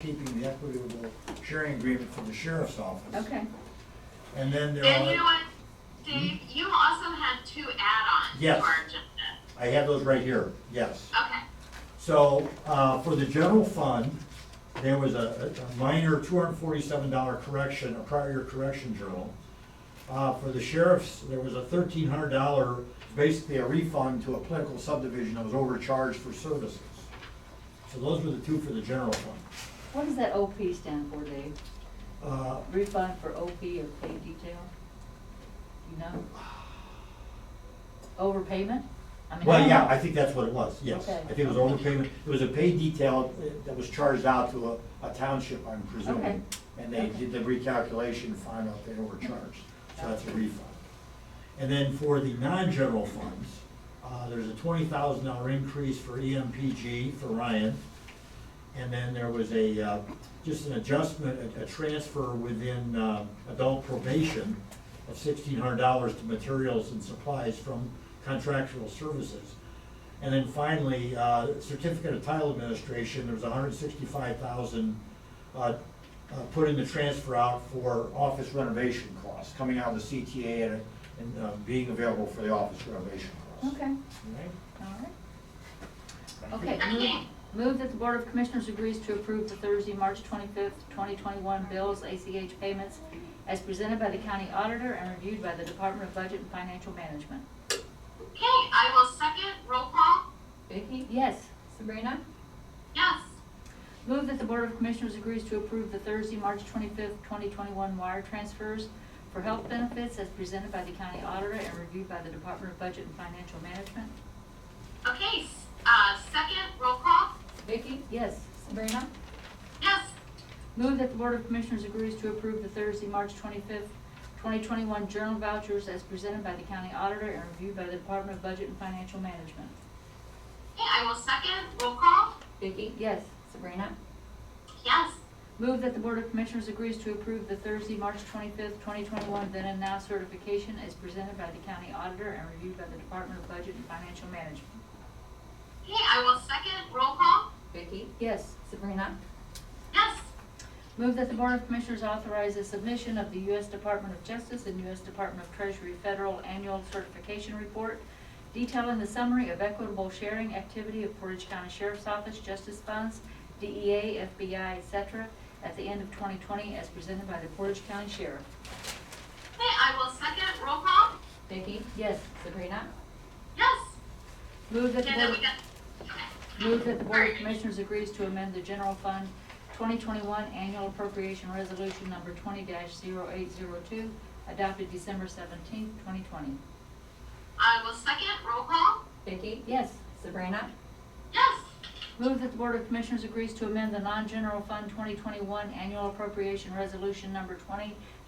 keeping the equitable sharing agreement for the sheriff's office. Okay. And then there And are. you know what, Dave, you also had 2 add-ons Yes. to our agenda. I have those right here, yes. Okay. So, for the general fund, there was a minor $247 correction, a prior year correction journal. For the sheriff's, there was a $1,300, basically a refund to a political subdivision that was overcharged for services. So those were the 2 for the general fund. What does that OP stand for, Dave? Refund for OP or pay detail? You know? Overpayment? I mean, Well, yeah, I think that's what it was, yes. Okay. I think it was overpayment. It was a paid detail that was charged out to a township, I'm presuming. Okay. And they did the recalculation and found out they overcharged. So that's a refund. And then for the non-general funds, there's a $20,000 increase for EMPG for Ryan. And then there was just an adjustment, a transfer within adult probation of $1,600 to materials and supplies from contractual services. And then finally, certificate of title administration, there was $165,000 put in the transfer out for office renovation costs, coming out of the CTA and being available for the office renovation costs. Okay, Okay? all right. Okay, move that the Board of Commissioners agrees to approve the Thursday, March 25th, 2021 bills, ACH payments as presented by the county auditor and reviewed by the Department of Budget and Financial Management. Okay, I will second. Roll call. Vicki? Yes. Sabrina? Yes. Move that the Board of Commissioners agrees to approve the Thursday, March 25th, 2021 wire transfers for health benefits as presented by the county auditor and reviewed by the Department of Budget and Financial Management. Okay, second. Roll call. Vicki? Yes. Sabrina? Yes. Move that the Board of Commissioners agrees to approve the Thursday, March 25th, 2021 journal vouchers as presented by the county auditor and reviewed by the Department of Budget and Financial Management. Okay, I will second. Roll call. Vicki? Yes. Sabrina? Yes. Move that the Board of Commissioners agrees to approve the Thursday, March 25th, 2021 then and now certification as presented by the county auditor and reviewed by the Department of Budget and Financial Management. Okay, I will second. Roll call. Vicki? Yes. Sabrina? Yes. Move that the Board of Commissioners authorize the submission of the U.S. Department of Justice and U.S. Department of Treasury Federal Annual Certification Report detailing the summary of equitable sharing activity of Portage County Sheriff's Office, Justice Funds, DEA, FBI, etc. at the end of 2020 as presented by the Portage County Sheriff. Okay, I will second. Roll call. Vicki? Yes. Sabrina? Yes. Move that the And then Board, we got, move that the Board of Commissioners agrees to amend the General Fund 2021 Annual Appropriation Resolution Number 20-0802 adopted December 17, 2020. I will second. Roll call. Vicki? Yes. Sabrina? Yes. Move that the Board of Commissioners agrees to amend the non-general fund 2021 annual appropriation resolution number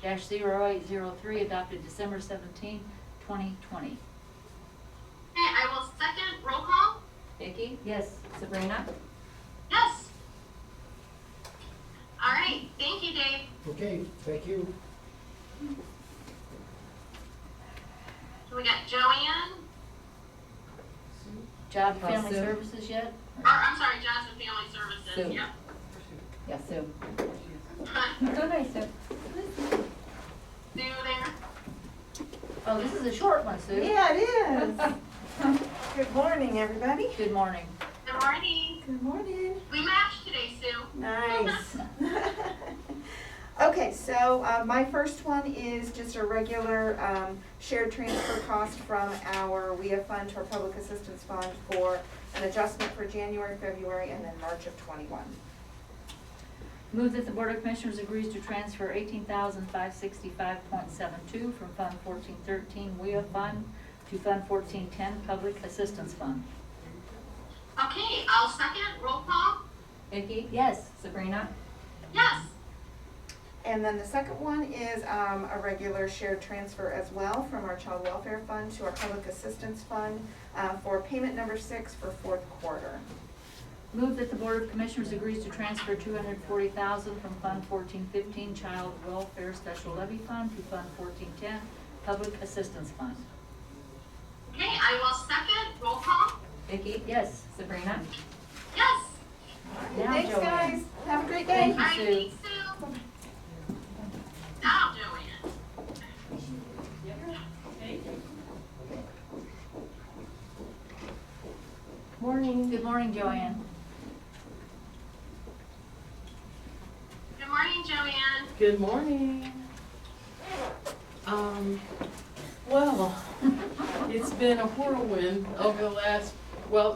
20-0803 adopted December 17, 2020. Okay, I will second. Roll call. Vicki? Yes. Sabrina? Yes. All right. Thank you, Dave. Okay, thank you. So we got Joanne, Job and Family Sue. Services yet? or I'm sorry, Jobs and Family Services. Sue. Yep. Yes, Sue. Okay, so, Sue there. oh, this is a short one, Sue. Yeah, it is. Good morning, everybody. Good morning. Good morning. Good morning. We matched today, Sue. Nice. Okay, so my first one is just a regular shared transfer cost from our WIA fund to our public assistance fund for an adjustment for January, February, and then March of '21. Move that the Board of Commissioners agrees to transfer $18,565.72 from Fund 1413 WIA Fund to Fund 1410 Public Assistance Fund. Okay, I'll second. Roll call. Vicki? Yes. Sabrina? Yes. And then the second one is a regular shared transfer as well from our Child Welfare Fund to our Public Assistance Fund for payment number 6 for fourth quarter. Move that the Board of Commissioners agrees to transfer $240,000 from Fund 1415 Child Welfare Special Levy Fund to Fund 1410 Public Assistance Fund. Okay, I will second. Roll call. Vicki? Yes. Sabrina? Yes. All Now Thanks, Joanne. guys. Have a great day. Thank All right, Sue. thanks, Sue. Now, Joanne. Morning. Good morning, Joanne. Good morning, Joanne. Good morning. Well, it's been a whirlwind over the last, well,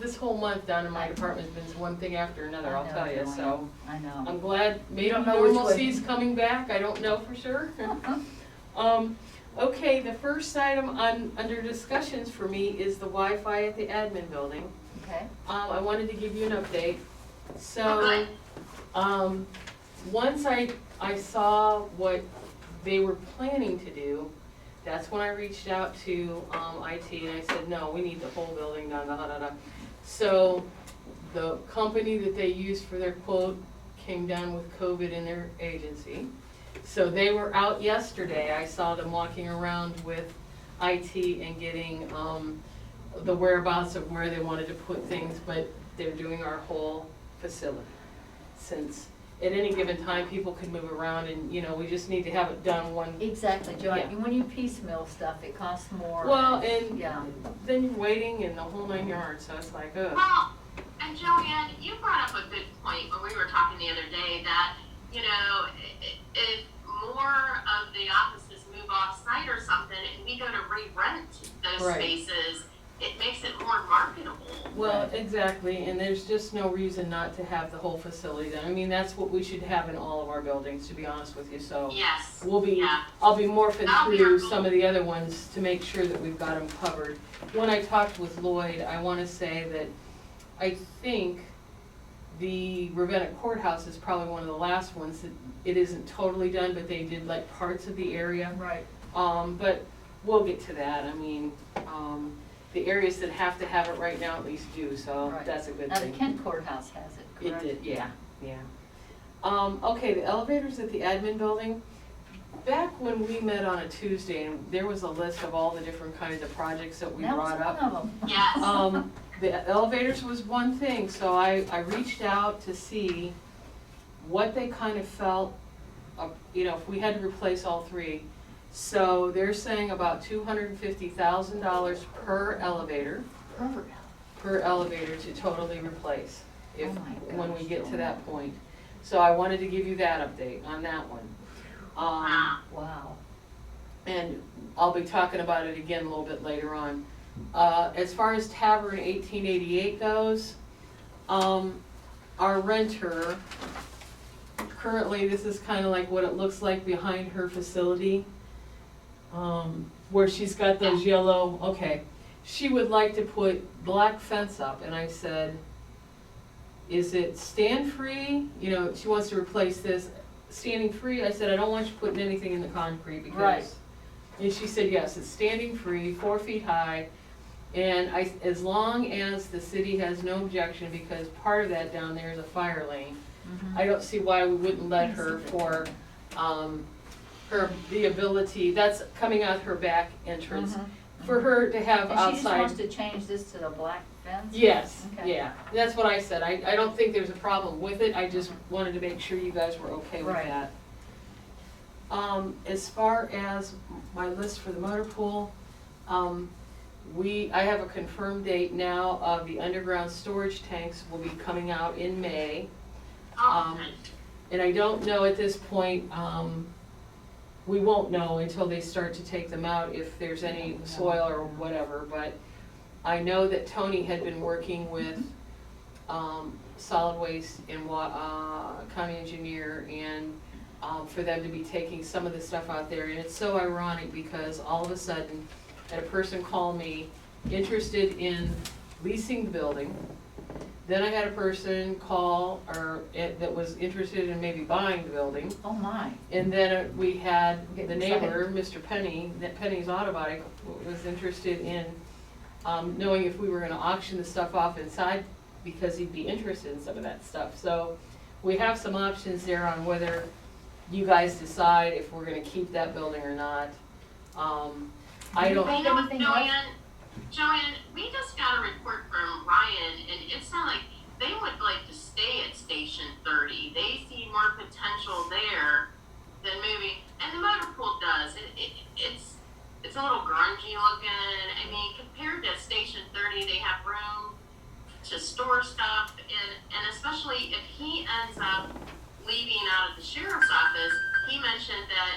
this whole month down in my department's been one thing after another, I'll I know, tell you, so. Joanne. I know. I'm glad maybe don't know which way. normalcy's coming back, I don't know for sure. Okay, the first item under discussions for me is the Wi-Fi at the admin building. Okay. I wanted to give you an update. So, Okay. once I saw what they were planning to do, that's when I reached out to, IT and I said, no, we need the whole building done, da, da, da, da. So, the company that they used for their quote came down with COVID in their agency. So they were out yesterday, I saw them walking around with IT and getting, the whereabouts of where they wanted to put things, but they're doing our whole facility. Since at any given time, people can move around and, we just need to have it done one. Exactly, Joanne. Yeah. When you piecemeal stuff, it costs more. Well, and Yeah. then you're waiting and the whole 9 yards, so it's like, ugh. Well, and Joanne, you brought up a good point when we were talking the other day that, if more of the offices move off-site or something and we go to re-rent those Right. spaces, it makes it more marketable. Well, exactly, and there's just no reason not to have the whole facility done. I mean, that's what we should have in all of our buildings, to be honest with you, so. Yes. Yeah. I'll be morphing That'll be through our goal. some of the other ones to make sure that we've got them covered. When I talked with Lloyd, I wanna say that I think the Ravenna Courthouse is probably one of the last ones that it isn't totally done, but they did like parts of the area. Right. But we'll get to that, I mean, the areas that have to have it right now at least do, so Right. that's a good Now, the thing. Kent Courthouse has it, It correct? did, yeah. Okay, the elevators at the admin building, back when we met on a Tuesday, and there was a list of all the different kinds of projects that we That was brought up. one of them. Yes. The elevators was one thing, so I reached out to see what they kind of felt, if we had to replace all three. So they're saying about $250,000 per elevator to totally replace, if, Oh my when we gosh, get to Joanne. that point. So I wanted to give you that update on that one. Wow. Wow. And I'll be talking about it again a little bit later on. As far as Tavern 1888 goes, our renter, currently, this is kind of like what it looks like behind her facility, where she's got those yellow, okay. She would like to put black fence up, and I said, is it stand free? She wants to replace this. Standing free, I said, I don't want you putting anything in the concrete because. Right. And she said, yes, it's standing free, 4 feet high. And as long as the city has no objection, because part of that down there is a fire lane, I don't see why we wouldn't let her for, the ability, that's coming out her back entrance, for her to have And she just wants outside. to change this to the black fence? Yes, Okay. yeah, that's what I said. I don't think there's a problem with it, I just wanted to make sure you guys were okay with Right. that. As far as my list for the motor pool, I have a confirmed date now of the underground storage tanks will be coming out in May. Oh, okay. And I don't know at this point, we won't know until they start to take them out if there's any soil or whatever, but I know that Tony had been working with, solid waste and county engineer and, for them to be taking some of the stuff out there, and it's so ironic because all of a sudden, I had a person call me interested in leasing the building. Then I had a person call, that was interested in maybe buying the building. Oh, my. And then we had the Getting neighbor, Mr. Penny, that Penny's Auto Body, was interested in, knowing if we were gonna auction the stuff off inside, because he'd be interested in some of that stuff. So we have some options there on whether you guys decide if we're gonna keep that building or not. I don't. You know what, anything else? Joanne, we just got a report from Ryan, and it sounded like they would like to stay at Station 30. They see more potential there than moving, and the motor pool does. It's a little grungy looking. I mean, compared to Station 30, they have room to store stuff, and especially if he ends up leaving out of the sheriff's office, he mentioned that,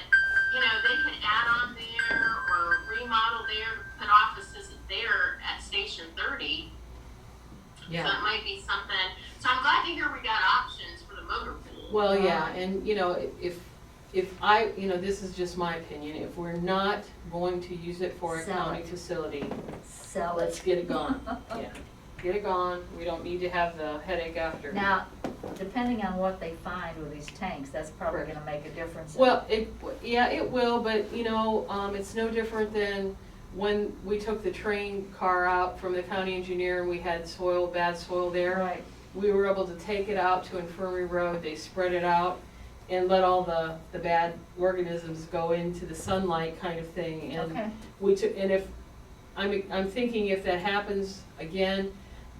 you know, they could add on there or remodel there, put offices there at Station 30. So it might be something, so I'm glad to hear we got options for the motor pool. Well, yeah, and you know, if I, you know, this is just my opinion, if we're not going to use it for a Sell county it. facility, Sell let's it. get it gone. Yeah, get it gone, we don't need to have the headache after. Now, depending on what they find with these tanks, that's probably Correct. gonna make a difference. Well, yeah, it will, but you know, it's no different than when we took the train car out from the county engineer and we had soil, bad soil there. Right, We were able to take it out to Infirmary Road, they spread it out and let all the bad organisms go into the sunlight kind of thing. And okay, we took, and if, I'm thinking if that happens again,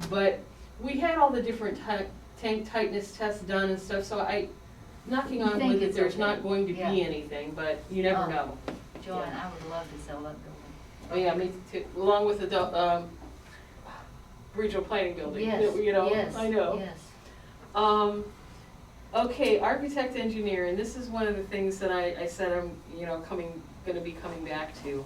but we had all the different tank tightness tests done and stuff, so knocking on think wood that it's there's okay. not going to be Yeah. anything, but you never Oh. know. Joanne, I would love to sell that building. Oh, yeah, me too, along with the, regional planning building, Yes, you know, yes, I know. yes. Okay, architect engineer, and this is one of the things that I said I'm, you know, gonna be coming back to.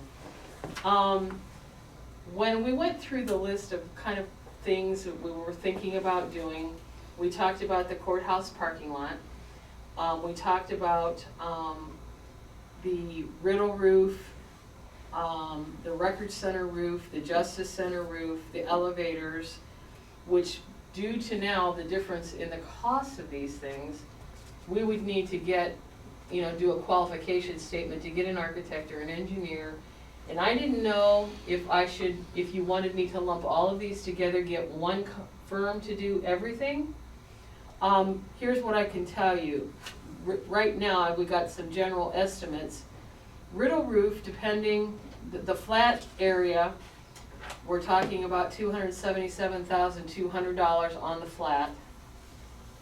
When we went through the list of kind of things that we were thinking about doing, we talked about the courthouse parking lot. We talked about, the Riddle roof, the Record Center roof, the Justice Center roof, the elevators, which due to now the difference in the cost of these things, we would need to get, you know, do a qualification statement to get an architect or an engineer. And I didn't know if you wanted me to lump all of these together, get one firm to do everything. Here's what I can tell you. Right now, we got some general estimates. Riddle roof, depending, the flat area, we're talking about $277,200 on the flat.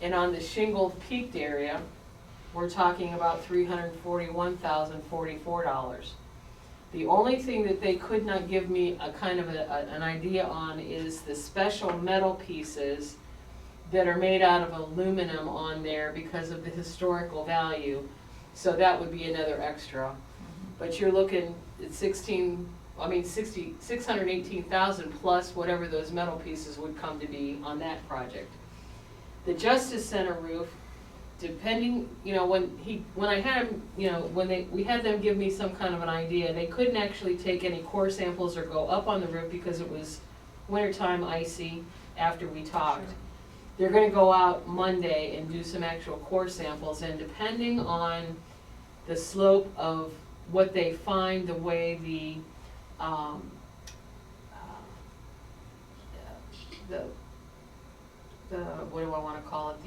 And on the shingled peaked area, we're talking about $341,044. The only thing that they could not give me a kind of an idea on is the special metal pieces that are made out of aluminum on there because of the historical value. So that would be another extra. But you're looking at 618,000 plus whatever those metal pieces would come to be on that project. The Justice Center roof, depending, you know, when I had them, you know, we had them give me some kind of an idea, they couldn't actually take any core samples or go up on the roof because it was wintertime, icy, after we talked. Sure. They're gonna go out Monday and do some actual core samples, and depending on the slope of what they find, the way the what do I wanna call it,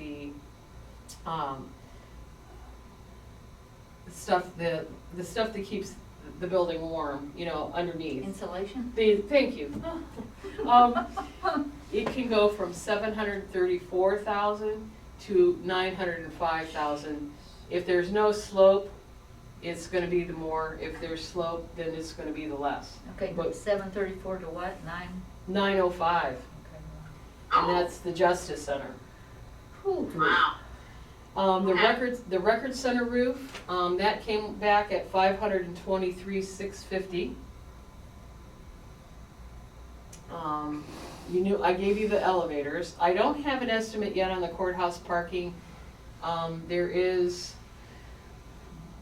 the stuff that keeps the building warm, you know, underneath. Insulation? Thank you. It can go from 734,000 to 905,000. If there's no slope, it's gonna be the more. If there's slope, then it's gonna be the less. Okay, But- 734 to what, 9? 905, Okay. and that's the Justice Center. Whew. Wow. The Okay. record center roof, that came back at 523,650. I gave you the elevators. I don't have an estimate yet on the courthouse parking. There is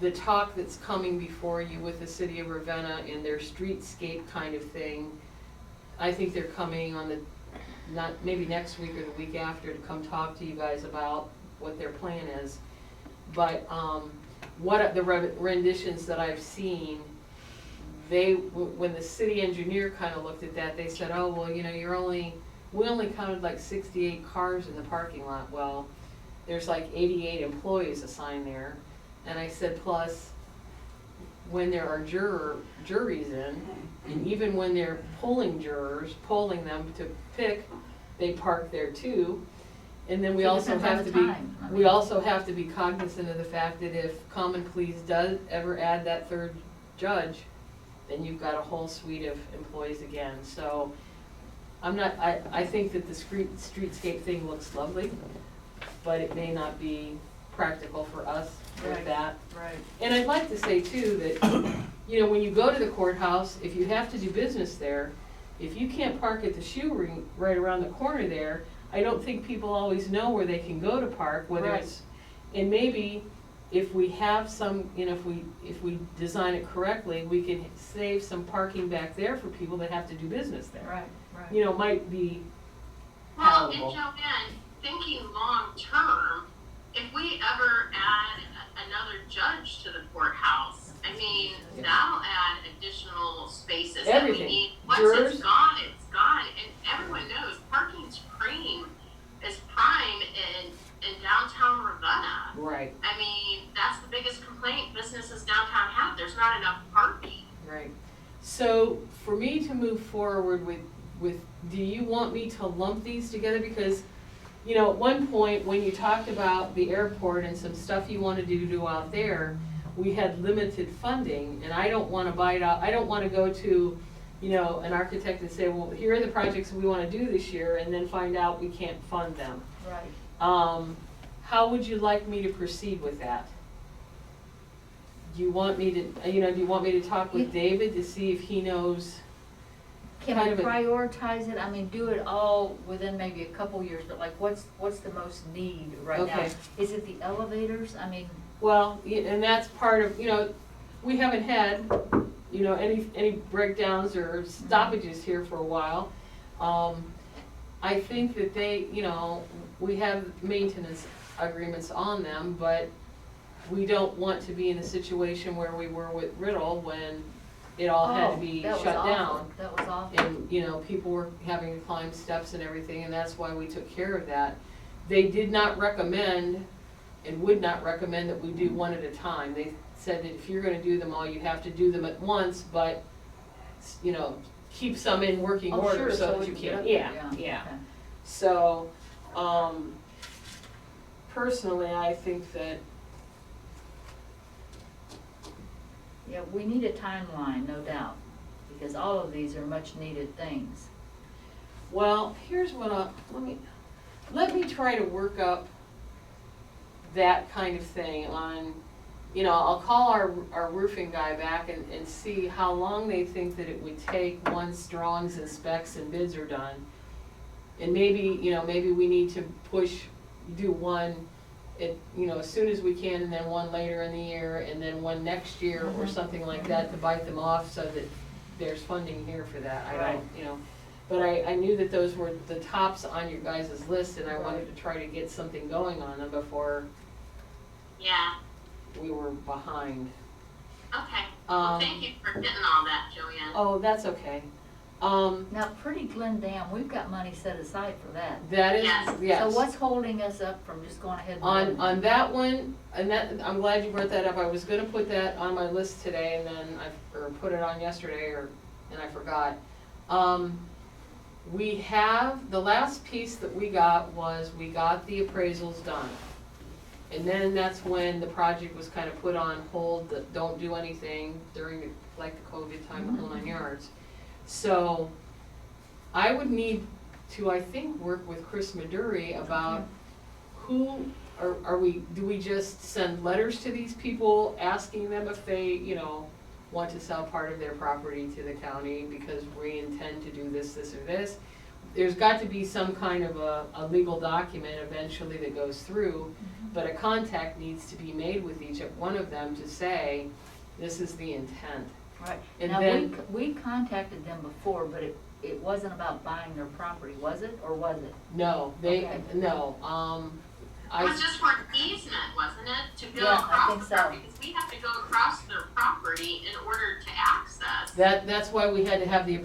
the talk that's coming before you with the city of Ravenna in their streetscape kind of thing. I think they're coming on maybe next week or the week after to come talk to you guys about what their plan is. But what the renditions that I've seen, when the city engineer kind of looked at that, they said, oh, well, you know, we only counted like 68 cars in the parking lot. Well, there's like 88 employees assigned there. And I said, plus, when there are juries in, and even when they're polling them to pick, they park there too. And then we So it also depends on have the to be, time. I we mean- also have to be cognizant of the fact that if Common Pleas does ever add that third judge, then you've got a whole suite of employees again. So I think that the streetscape thing looks lovely, but it may not be practical for us with Right. that. Right. And I'd like to say too that, you know, when you go to the courthouse, if you have to do business there, if you can't park at the shoe ring right around the corner there, I don't think people always know where they can go to park, whether Right. it's, and maybe if we have some, you know, if we design it correctly, we can save some parking back there for people that have to do business there. Right, right. You know, might be Well, and palatable. Joanne, thinking long-term, if we ever add another judge to the courthouse, I mean, Yeah. that'll add additional spaces that we Everything. need. Once Jurors. it's gone, it's gone, and everyone knows parking's prime in downtown Ravenna. Right, I mean, that's the biggest complaint businesses downtown have, there's not enough parking. right. So for me to move forward with, do you want me to lump these together? Because, you know, at one point, when you talked about the airport and some stuff you wanted to do out there, we had limited funding, and I don't wanna bite out, I don't wanna go to, you know, an architect and say, well, here are the projects we wanna do this year, and then find out we can't fund them. Right. How would you like me to proceed with that? Do you want me to, you know, do you want me to talk with David to see if he knows? Can Kind we of a- prioritize it? I mean, do it all within maybe a couple years, but like, what's the most need right now? Okay. Is it the elevators? I mean, Well, and that's part of, you know, we haven't had, you know, any breakdowns or stoppages here for a while. I think that they, you know, we have maintenance agreements on them, but we don't want to be in a situation where we were with Riddle when it all had to be that was shut awful. down. That was awful. And, you know, people were having to climb steps and everything, and that's why we took care of that. They did not recommend and would not recommend that we do one at a time. They said that if you're gonna do them all, you have to do them at once, but, you know, keep some in working Oh, order sure, so that we you can get can, up yeah, there, yeah. Okay. So, personally, I think that, Yeah, we need a timeline, no doubt, because all of these are much needed things. well, here's what let me try to work up that kind of thing on, you know, I'll call our roofing guy back and see how long they think that it would take once drawings and specs and bids are done. And maybe, you know, maybe we need to do one you know, as soon as we can, and then one later in the year, and then one next year, or something like that, to bite them off so that there's funding here for that. I Right. don't, you know, but I knew that those were the tops on your guys' list, and I wanted Right. to try to get something going on them before Yeah, we were behind. okay. Well, thank you for getting all that, Joanne. Oh, that's okay. Now, Pretty Glen Dam, we've got money set aside for that. That is, Yes. yes. So what's holding us up from just going ahead and doing On that one, and that, I'm glad you brought that up, I was gonna put that on my list today, and then or put it on yesterday, and I forgot. We have, the last piece that we got was, we got the appraisals done. And then that's when the project was kind of put on hold, that don't do anything during, like the COVID time, the whole 9 yards. So, I would need to, I think, work with Chris Maduri about who, do we just send letters to these people asking them if they, you know, want to sell part of their property to the county because we intend to do this, this, or this? There's got to be some kind of a legal document eventually that goes through, but a contact needs to be made with each one of them to say, this is the intent. Right. And Now, then- we contacted them before, but it wasn't about buying their property, was it, or was it? No, Okay. It was just for an easement, wasn't it? To go Yeah, I across think the so. property, because we have to go across their property in order to access. That's why we had to have the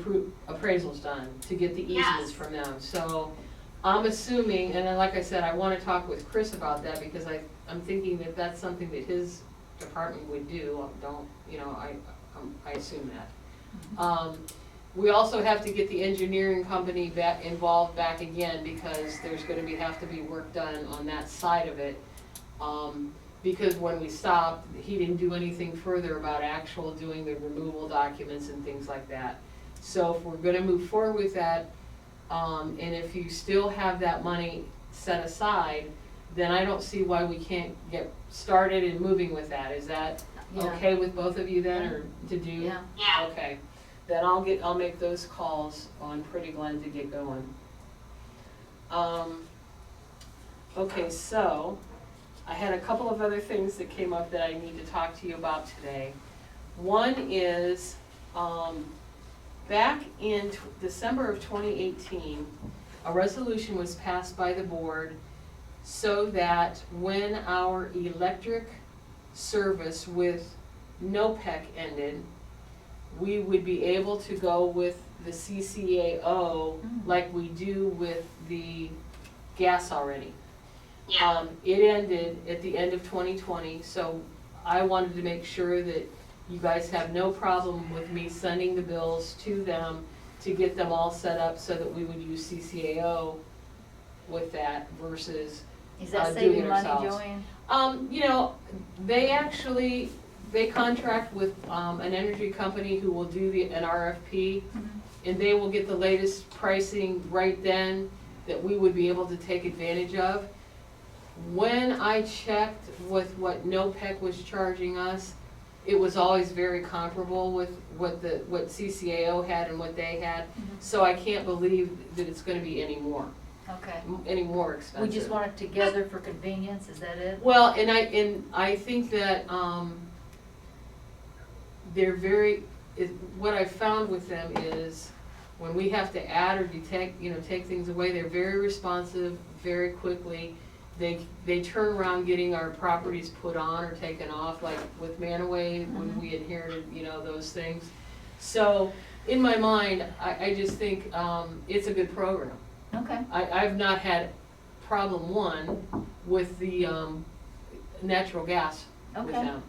appraisals done, to get the easements Yes. from them. So, I'm assuming, and then like I said, I wanna talk with Chris about that, because I'm thinking that that's something that his department would do, don't, you know, I assume that. we also have to get the engineering company back involved back again, because there's gonna have to be work done on that side of it. Because when we stopped, he didn't do anything further about actual doing the removal documents and things like that. So if we're gonna move forward with that, and if you still have that money set aside, then I don't see why we can't get started and moving with that. Is that Yeah. okay with both of you then, or to do? Yeah. Yeah. Okay, then I'll make those calls on Pretty Glen to get going. Okay, so, I had a couple of other things that came up that I need to talk to you about today. One is, back in December of 2018, a resolution was passed by the board so that when our electric service with NOPEC ended, we would be able to go with the CCAO like we do with the gas already. Yeah. It ended at the end of 2020, so I wanted to make sure that you guys have no problem with me sending the bills to them to get them all set up so that we would use CCAO with that versus Is that doing saving it money, ourselves. Joanne? You know, they contract with, an energy company who will do an RFP, and they will get the latest pricing right then that we would be able to take advantage of. When I checked with what NOPEC was charging us, it was always very comparable with what CCAO had and what they had. So I can't believe that it's gonna be any more expensive. We just want it together for convenience, is that it? Well, and I think that, they're very, what I found with them is, when we have to add or detect, take things away, they're very responsive, very quickly. They turn around getting our properties put on or taken off, like with Manaway, when we inherited, those things. So, in my mind, I just think, it's a good program. Okay, I've not had problem one with the, natural gas with Okay. them.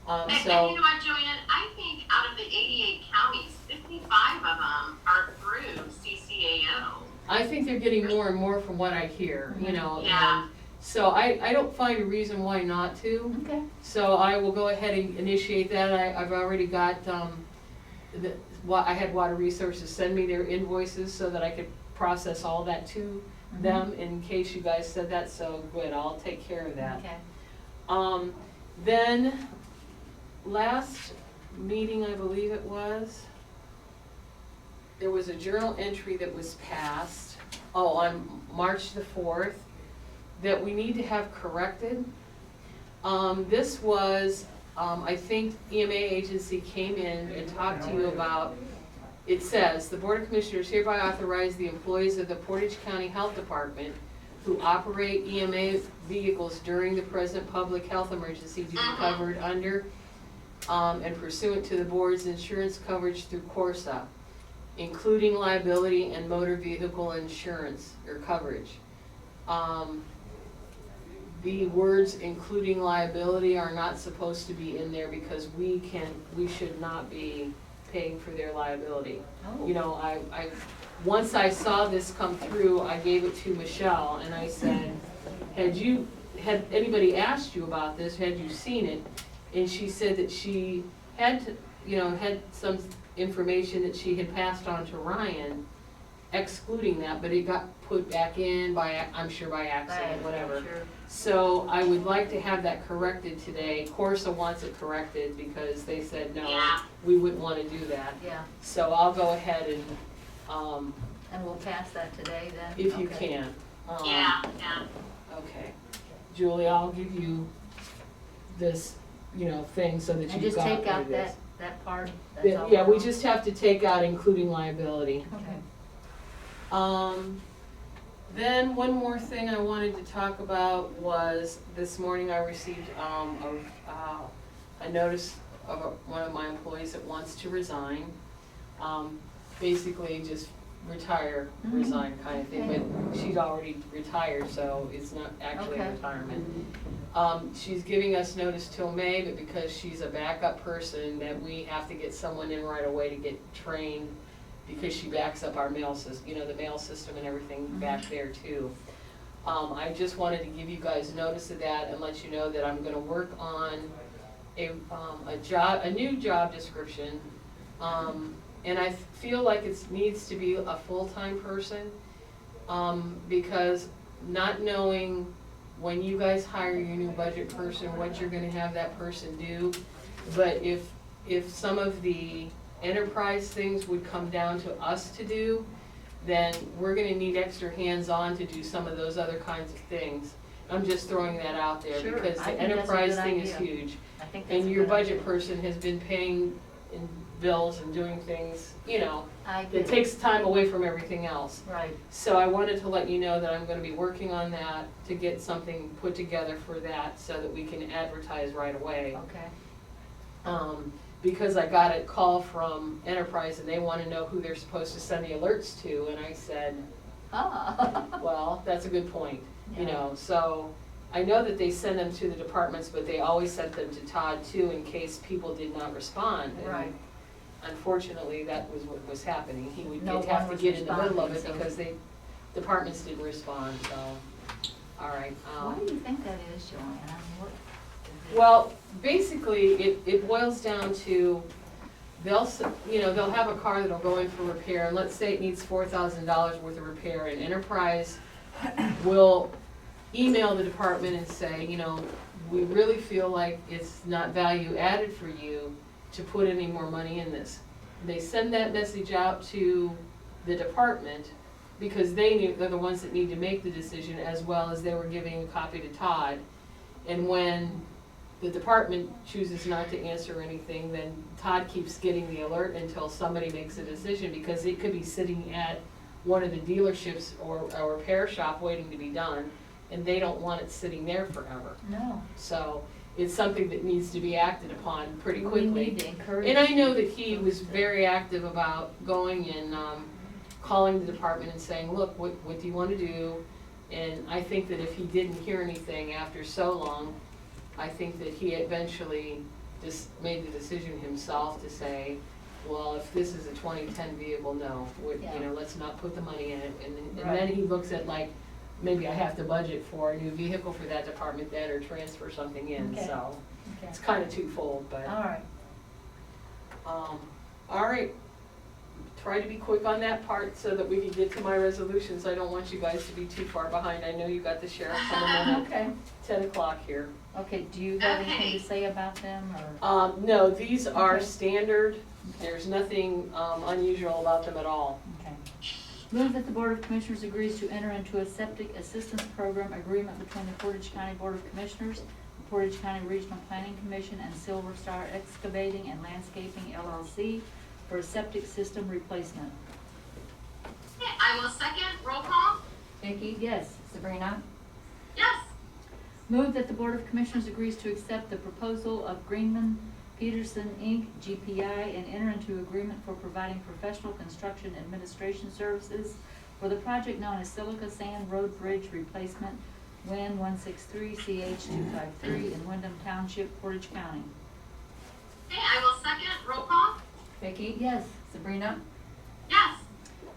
And you So, know what, Joanne? I think out of the 88 counties, 55 of them are through CCAO. I think they're getting more and more from what I hear, Yeah. and so I don't find a reason why not to. okay, So I will go ahead and initiate that. I've already got, I had Water Resources send me their invoices so that I could process all that to them in case you guys said that, so good, I'll take care of that. okay. Then, last meeting, I believe it was, there was a journal entry that was passed, on March the 4th, that we need to have corrected. This was, I think EMA agency came in and talked to you about, it says, the Board of Commissioners hereby authorize the employees of the Portage County Health Department who operate EMA vehicles during the present public health emergency to be covered under, and pursuant to the board's insurance coverage through Corsa, including liability and motor vehicle insurance or coverage. The words including liability are not supposed to be in there because we should not be paying for their liability. Oh. Once I saw this come through, I gave it to Michelle and I said, had anybody asked you about this, had you seen it? And she said that she had some information that she had passed on to Ryan excluding that, but it got put back in I'm sure by accident, whatever. Sure. So I would like to have that corrected today. Corsa wants it corrected because they said, no, Yeah. we wouldn't want to do that. Yeah, So I'll go ahead and, and we'll pass that today then? if you Okay. can. Yeah. Okay. Julie, I'll give you this, thing so that And you've just got take what out it is. that part? That's all Yeah, we we're on? just have to take out including liability. Okay. Then one more thing I wanted to talk about was, this morning I received, a notice of one of my employees that wants to resign. Basically just retire, resign kind of thing, but she's already retired, so it's not actually Okay. retirement. She's giving us notice till May, but because she's a backup person, that we have to get someone in right away to get trained because she backs up our mail system, the mail system and everything back there too. I just wanted to give you guys notice of that and let you know that I'm gonna work on a new job description. And I feel like it needs to be a full-time person, because not knowing when you guys hire your new budget person, what you're gonna have that person do. But if some of the enterprise things would come down to us to do, then we're gonna need extra hands-on to do some of those other kinds of things. I'm just throwing that out there Sure, because I the think that's a enterprise good thing is idea. huge. I think that's a And your good budget idea. person has been paying in bills and doing things, I it get it. takes time away from everything else. Right, So I wanted to let you know that I'm gonna be working on that to get something put together for that so that we can advertise right away. okay. Because I got a call from Enterprise and they wanna know who they're supposed to send the alerts to, and I said, Ah, well, that's a good point, Yeah. so I know that they send them to the departments, but they always sent them to Todd too in case people did not respond. And right. unfortunately, that was what was happening. He would No have one to was get in the middle of it responding, so- because departments didn't respond, so, all right. Why do you think that is, Joanne? I mean, what? Well, basically, it boils down to, they'll have a car that'll go in for repair, and let's say it needs $4,000 worth of repair, and Enterprise will email the department and say, we really feel like it's not value added for you to put any more money in this. They send that message out to the department because they're the ones that need to make the decision, as well as they were giving a copy to Todd. And when the department chooses not to answer anything, then Todd keeps getting the alert until somebody makes a decision, because it could be sitting at one of the dealerships or a repair shop waiting to be done, and they don't want it sitting there forever. No. So it's something that needs to be acted upon pretty We quickly. need to encourage. And I know that he was very active about going and calling the department and saying, look, what do you want to do? And I think that if he didn't hear anything after so long, I think that he eventually just made the decision himself to say, well, if this is a 2010 vehicle, no, Yeah. let's not put the money in it. And Right. then he looks at like, maybe I have to budget for a new vehicle for that department then, or transfer something in, Okay. so Okay. it's kind of twofold, but. All right. All right, try to be quick on that part so that we can get to my resolutions. I don't want you guys to be too far behind. I know you got the sheriff coming in Okay. at 10 o'clock here. Okay, do you have anything Okay. to say about them, or? No, these are Okay. standard. There's nothing unusual about them at all. Okay. Move that the Board of Commissioners agrees to enter into a septic assistance program agreement between the Portage County Board of Commissioners, the Portage County Regional Planning Commission, and Silver Star Excavating and Landscaping LLC for a septic system replacement. Okay, I will second. Roll call. Vicky, Yes. Sabrina, Yes. Move that the Board of Commissioners agrees to accept the proposal of Greenman Peterson, Inc., GPI, and enter into agreement for providing professional construction administration services for the project known as Silica Sand Road Bridge Replacement, WIN 163CH253 in Wyndham Township, Portage County. Okay, I will second. Roll call. Vicky, Yes. Sabrina, Yes.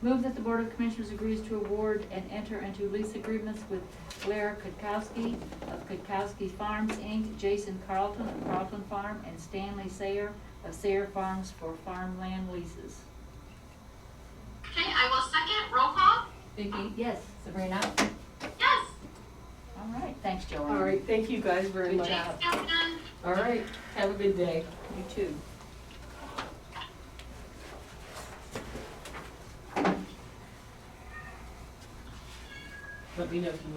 Move that the Board of Commissioners agrees to award and enter into lease agreements with Blair Kutkowski of Kutkowski Farms, Inc., Jason Carlton of Carlton Farm, and Stanley Sayer of Sayer Farms for farmland leases. Okay, I will second. Roll call. Vicky, Yes. Sabrina, Yes. All right, thanks, Joanne. All right, thank you guys very Good much. job. Justin. All right, have a good day. You too. Let me know if you need